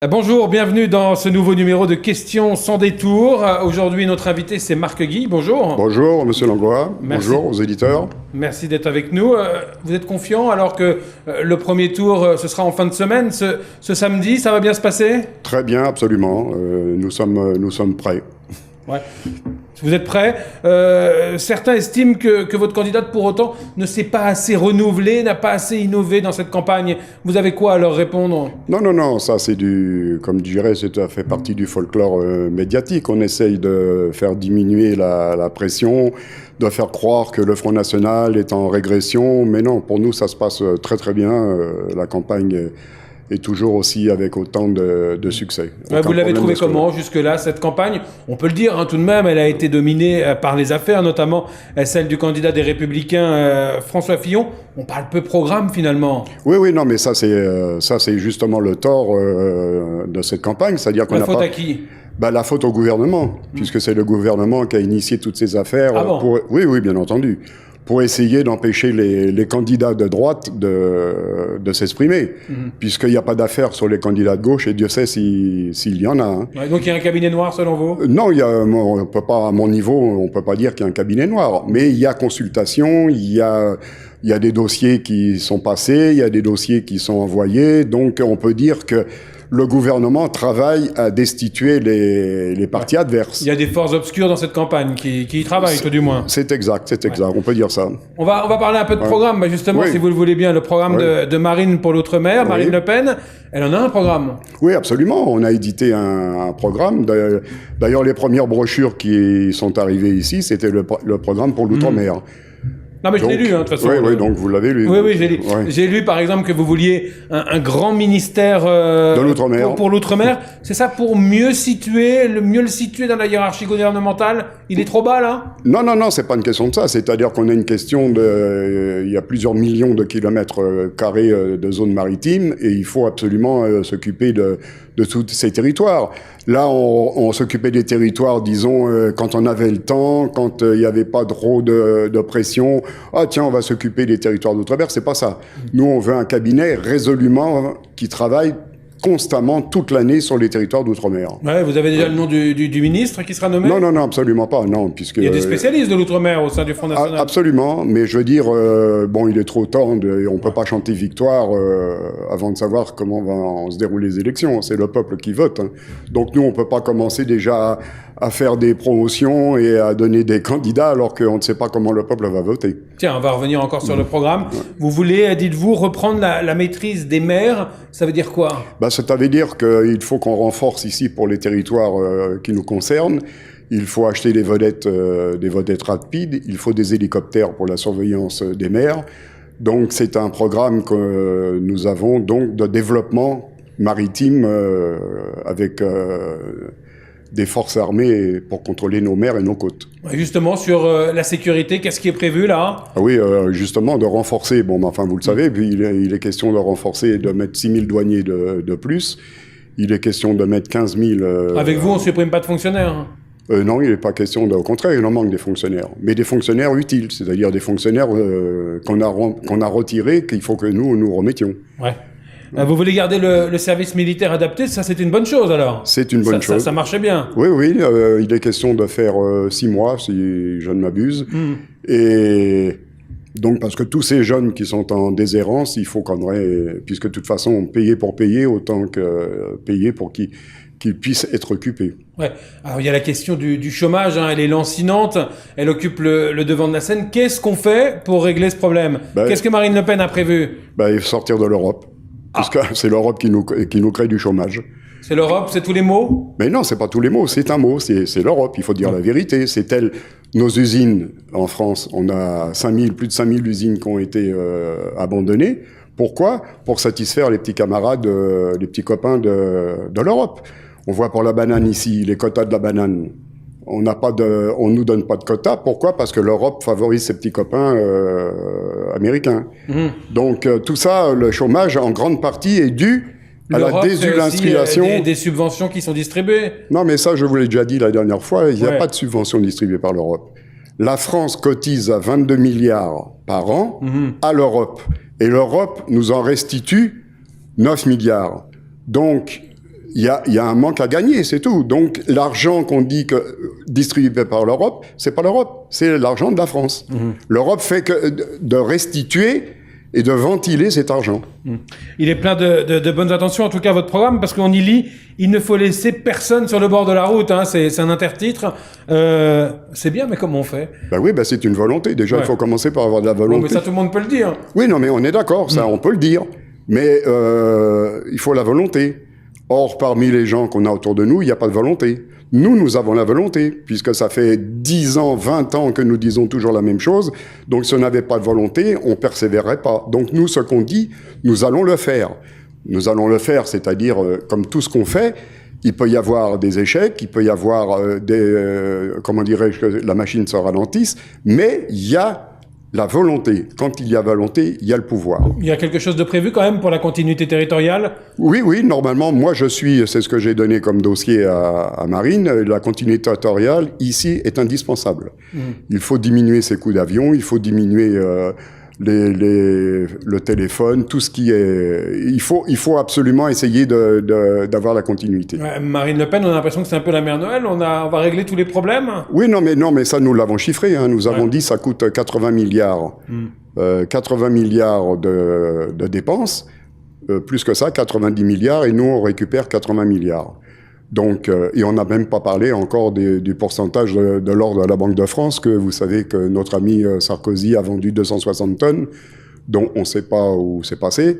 Bonjour, bienvenue dans ce nouveau numéro de Questions sans détour. Aujourd'hui, notre invité, c'est Marc Guy. Bonjour. Bonjour, monsieur Langlois. Merci. Bonjour aux éditeurs. Merci d'être avec nous. Vous êtes confiant alors que le premier tour, ce sera en fin de semaine, ce samedi, ça va bien se passer? Très bien, absolument. Nous sommes prêts. Ouais. Vous êtes prêts? Certains estiment que votre candidate, pour autant, ne s'est pas assez renouvelée, n'a pas assez innové dans cette campagne. Vous avez quoi à leur répondre? Non, ça c'est comme je dirais, ça fait partie du folklore médiatique. On essaye de faire diminuer la pression, de faire croire que le Front National est en régression. Mais non, pour nous, ça se passe très très bien. La campagne est toujours aussi avec autant de succès. Vous l'avez trouvé comment jusque-là, cette campagne? On peut le dire, tout de même, elle a été dominée par les affaires, notamment celle du candidat des Républicains, François Fillon. On parle peu programme, finalement. Oui, non, mais ça c'est justement le tort de cette campagne. C'est-à-dire qu'on La faute à qui? La faute au gouvernement, puisque c'est le gouvernement qui a initié toutes ces affaires. Ah bon? Oui, bien entendu. Pour essayer d'empêcher les candidats de droite de s'exprimer, puisqu'il n'y a pas d'affaires sur les candidats de gauche, et Dieu sait s'il y en a. Hein. Ouais, donc il y a un cabinet noir, selon vous? Non, on peut pas, à mon niveau, on peut pas dire qu'il y a un cabinet noir, mais il y a consultation, il y a des dossiers qui sont passés, il y a des dossiers qui sont envoyés, donc on peut dire que le gouvernement travaille à destituer les partis adverses. Il y a des forces obscures dans cette campagne qui y travaillent, tout du moins. C'est exact, on peut dire ça. On va parler un peu de programme, justement, si vous le voulez bien, le programme de Marine pour l'Outre-mer, Marine Le Pen. Elle en a un programme. Oui, absolument. On a édité un programme. D'ailleurs, les premières brochures qui sont arrivées ici, c'était le programme pour l'Outre-mer. Non, mais je l'ai lu, de toute façon. Oui, donc vous l'avez lu. Oui, j'ai lu. Ouais. J'ai lu, par exemple, que vous vouliez un grand ministère de l'Outre-mer. Pour l'Outre-mer. C'est ça, pour mieux le situer dans la hiérarchie gouvernementale? Il est trop bas, là? Non, c'est pas une question de ça. C'est-à-dire qu'on a une question il y a plusieurs millions de kilomètres carrés de zones maritimes et il faut absolument s'occuper de tous ces territoires. Là, on s'occupait des territoires, disons, quand on avait le temps, quand il n'y avait pas trop de pression. Ah tiens, on va s'occuper des territoires d'outre-mer. C'est pas ça. Nous, on veut un cabinet résolument qui travaille constamment toute l'année sur les territoires d'outre-mer. Ouais, vous avez déjà le nom du ministre qui sera nommé? Non, absolument pas, non, puisque... Il y a des spécialistes de l'outre-mer au sein du Front National. Absolument, mais je veux dire, il est trop tard, on peut pas chanter victoire avant de savoir comment vont se dérouler les élections. C'est le peuple qui vote. Hein. Donc nous, on peut pas commencer déjà à faire des promotions et à donner des candidats alors qu'on ne sait pas comment le peuple va voter. Tiens, on va revenir encore sur le programme. Ouais. Vous voulez, dites-vous, reprendre la maîtrise des maires? Ça veut dire quoi? Ça veut dire qu'il faut qu'on renforce ici pour les territoires qui nous concernent. Il faut acheter des vedettes rapides. Il faut des hélicoptères pour la surveillance des mers. Donc c'est un programme que nous avons donc de développement maritime avec des forces armées pour contrôler nos mers et nos côtes. Justement, sur la sécurité, qu'est-ce qui est prévu là? Ah oui, justement, de renforcer, vous le savez, puis il est question de renforcer et de mettre 6 000 douaniers de plus. Il est question de mettre 15 000... Avec vous, on ne supprime pas de fonctionnaires? Non, il n'est pas question au contraire, il en manque des fonctionnaires. Mais des fonctionnaires utiles, c'est-à-dire des fonctionnaires qu'on a retirés, qu'il faut que nous remettions. Ouais. Vous voulez garder le service militaire adapté? Ça, c'est une bonne chose, alors? C'est une bonne chose. Ça marchait bien? Oui, il est question de faire 6 mois, si je ne m'abuse. Et donc, parce que tous ces jeunes qui sont en déshérence, il faut puisque de toute façon, payer pour payer, autant que payer pour qu'ils puissent être occupés. Ouais. Alors, il y a la question du chômage, elle est lancinante, elle occupe le devant de la scène. Qu'est-ce qu'on fait pour régler ce problème? Qu'est-ce que Marine Le Pen a prévu? Sortir de l'Europe. Parce que c'est l'Europe qui nous crée du chômage. C'est l'Europe, c'est tous les mots? Mais non, c'est pas tous les mots, c'est un mot, c'est l'Europe, il faut dire la vérité. C'est nos usines en France, on a plus de 5000 usines qui ont été abandonnées. Pourquoi? Pour satisfaire les petits camarades, les petits copains de l'Europe. On voit pour la banane ici, les quotas de la banane. On nous donne pas de quotas. Pourquoi? Parce que l'Europe favorise ses petits copains américains. Donc tout ça, le chômage en grande partie est dû à la désindustrialisation. Des subventions qui sont distribuées. Non, mais ça, je vous l'ai déjà dit la dernière fois, il n'y a pas de subventions distribuées par l'Europe. La France cotise à 22 milliards par an à l'Europe. Et l'Europe nous en restitue 9 milliards. Donc, il y a un manque à gagner, c'est tout. Donc, l'argent qu'on dit que distribué par l'Europe, c'est pas l'Europe, c'est l'argent de la France. L'Europe fait que de restituer et de ventiler cet argent. Il est plein de bonnes intentions, en tout cas, votre programme, parce qu'on y lit « Il ne faut laisser personne sur le bord de la route hein, ». C'est un intertitre. C'est bien, mais comment on fait? Ben oui, c'est une volonté. Déjà, il faut commencer par avoir de la volonté. Bon, mais ça, tout le monde peut le dire. Oui, non, mais on est d'accord, ça, on peut le dire. Mais il faut la volonté. Or, parmi les gens qu'on a autour de nous, il n'y a pas de volonté. Nous avons la volonté, puisque ça fait 10 ans, 20 ans que nous disons toujours la même chose. Donc, si on n'avait pas de volonté, on persévérerait pas. Donc, nous, ce qu'on dit, nous allons le faire. Nous allons le faire, c'est-à-dire, comme tout ce qu'on fait, il peut y avoir des échecs, il peut y avoir comment dirais-je, que la machine se ralentisse, mais il y a la volonté. Quand il y a volonté, il y a le pouvoir. Il y a quelque chose de prévu quand même pour la continuité territoriale? Oui, normalement, moi c'est ce que j'ai donné comme dossier à Marine, la continuité territoriale ici est indispensable. Il faut diminuer ses coûts d'avion, il faut diminuer le téléphone, tout ce qui est... Il faut absolument essayer d'avoir la continuité. Marine Le Pen, on a l'impression que c'est un peu la mère Noël, on va régler tous les problèmes? Oui, non, mais ça, nous l'avons chiffré, hein. Nous avons dit ça coûte 80 milliards. 80 milliards de dépenses, plus que ça, 90 milliards, et nous, on récupère 80 milliards. Donc, et on n'a même pas parlé encore du pourcentage de l'ordre de la Banque de France, que vous savez que notre ami Sarkozy a vendu 260 tonnes, dont on ne sait pas où c'est passé.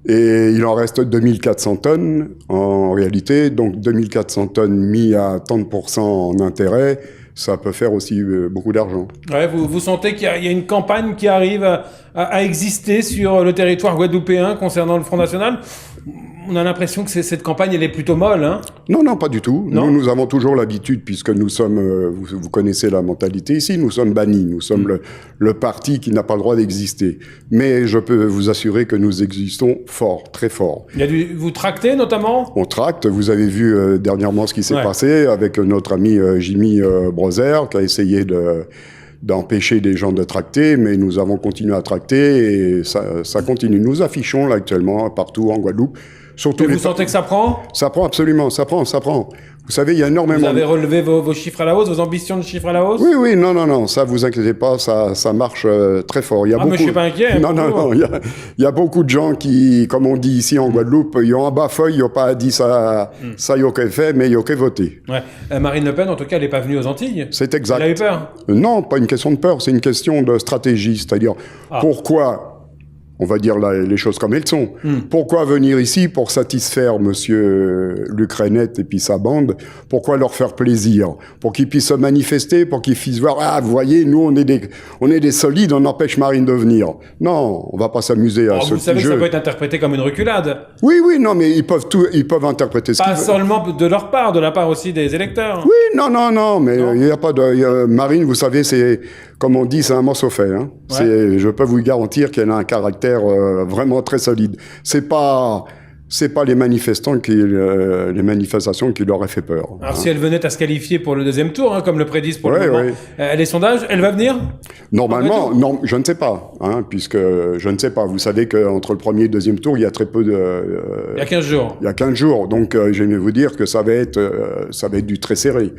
Et il en reste 2400 tonnes en réalité. Donc 2400 tonnes mis à tant de pourcents en intérêt, ça peut faire aussi beaucoup d'argent. Ouais, vous sentez qu'il y a une campagne qui arrive à exister sur le territoire guadeloupéen concernant le Front National? On a l'impression que cette campagne, elle est plutôt molle, hein? Non, pas du tout. Nous avons toujours l'habitude, puisque nous sommes, vous connaissez la mentalité ici, nous sommes bannis. Nous sommes le parti qui n'a pas le droit d'exister. Mais je peux vous assurer que nous existons fort, très fort. Vous tractez, notamment? On tracte. Vous avez vu dernièrement ce qui s'est passé avec notre ami Jimmy Brozer, qui a essayé d'empêcher des gens de tracter, mais nous avons continué à tracter et ça continue. Nous affichons là actuellement partout en Guadeloupe. Surtout vous sentez que ça prend? Ça prend absolument, ça prend. Vous savez, il y a énormément... Vous avez relevé vos chiffres à la hausse, vos ambitions de chiffres à la hausse? Oui, non, ça vous inquiétez pas, ça marche très fort. Il y a mais je suis pas inquiet. Non, il y a beaucoup de gens qui, comme on dit ici en Guadeloupe, ils ont un bas feuille, ils n'ont pas dit ça, ça y a fait, mais ils ont voté. Ouais. Marine Le Pen, en tout cas, elle n'est pas venue aux Antilles. C'est exact. Elle a eu peur? Non, pas une question de peur, c'est une question de stratégie, c'est-à-dire pourquoi... On va dire les choses comme elles sont. Pourquoi venir ici pour satisfaire monsieur Luc Renette et puis sa bande? Pourquoi leur faire plaisir? Pour qu'ils puissent se manifester, pour qu'ils puissent voir, ah, vous voyez, nous, on est des solides, on empêche Marine de venir. Non, on va pas s'amuser à ce petit jeu. Vous savez que ça peut être interprété comme une reculade. Oui, non, mais ils peuvent interpréter ce qu'ils veulent. Pas seulement de leur part, de la part aussi des électeurs. Oui, non, mais il n'y a pas de... Marine, vous savez, c'est... Comme on dit, c'est un morceau fait. Hein. Ouais. Je peux vous garantir qu'elle a un caractère vraiment très solide. C'est pas les manifestations qui leur auraient fait peur. Alors si elle venait à se qualifier pour le deuxième tour, hein, comme le prédisent pour le moment, les sondages, elle va venir? Normalement, non, je ne sais pas, hein, puisque je ne sais pas. Vous savez qu'entre le premier et le deuxième tour, il y a très peu de... il y a 15 jours. Il y a 15 jours, donc je vais vous dire que ça va être du très serré.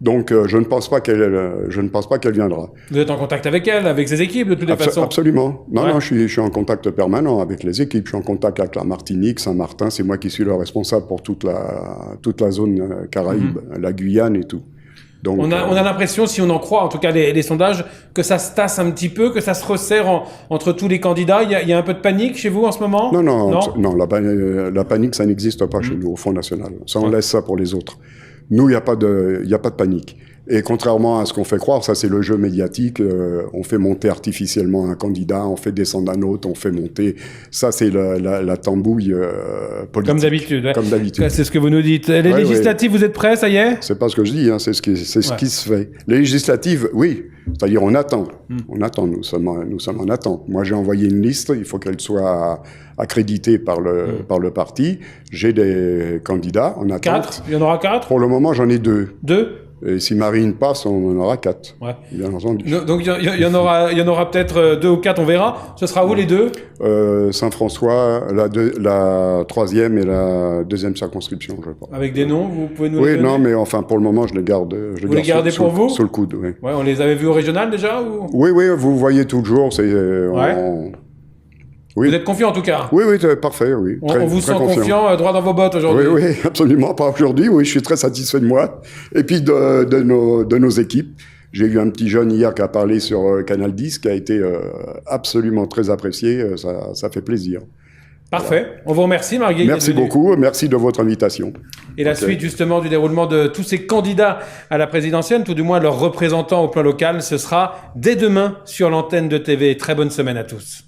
Donc je ne pense pas qu'elle viendra. Vous êtes en contact avec elle, avec ses équipes de toutes les façons? Absolument. Non, je suis en contact permanent avec les équipes. Je suis en contact avec la Martinique, Saint-Martin. C'est moi qui suis le responsable pour toute la zone Caraïbe, la Guyane et tout. Donc, on a l'impression, si on en croit, en tout cas les sondages, que ça se tasse un petit peu, que ça se resserre entre tous les candidats. Il y a un peu de panique chez vous en ce moment? Non, la panique, ça n'existe pas chez nous au Front National. Ça, on laisse ça pour les autres. Nous, il n'y a pas de panique. Et contrairement à ce qu'on fait croire, ça c'est le jeu médiatique, on fait monter artificiellement un candidat, on fait descendre un autre, on fait monter, ça c'est la tambouille politique. Comme d'habitude. Comme d'habitude. C'est ce que vous nous dites. Les législatives, vous êtes prêts, ça y est? C'est pas ce que je dis, hein, c'est ce qui se fait. Les législatives, oui, c'est-à-dire on attend, nous sommes en attente. Moi j'ai envoyé une liste, il faut qu'elle soit accréditée par le parti. J'ai des candidats en attente. 4? Il y en aura 4? Pour le moment j'en ai 2. 2? Et si Marine passe, on en aura 4. Ouais. Bien entendu. Donc il y en aura peut-être 2 ou 4, on verra. Ce sera où les 2 ? Saint-François, la 3e et la 2e circonscription, je pense. Avec des noms, vous pouvez nous les Oui, donner ? non, mais enfin, pour le moment, je les garde. Vous les gardez pour vous ? Sous le coude, oui. Ouais, on les avait vus au régional déjà ou... Oui, vous voyez toujours. Oui. Vous êtes confiant en tout cas ? Oui, parfait, oui. On vous sent confiant, droit dans vos bottes aujourd'hui ? Oui, absolument pas aujourd'hui. Oui, je suis très satisfait de moi. Et puis de nos équipes. J'ai vu un petit jeune hier qui a parlé sur Canal 10, qui a été absolument très apprécié. Ça fait plaisir. Parfait. Voilà. On vous remercie, Marc Guégué. Merci beaucoup. Merci de votre invitation. Et la suite, justement, du déroulement de tous ces candidats à la présidentielle, tout du moins leurs représentants au plan local, ce sera dès demain sur l'antenne de TV. Très bonne semaine à tous.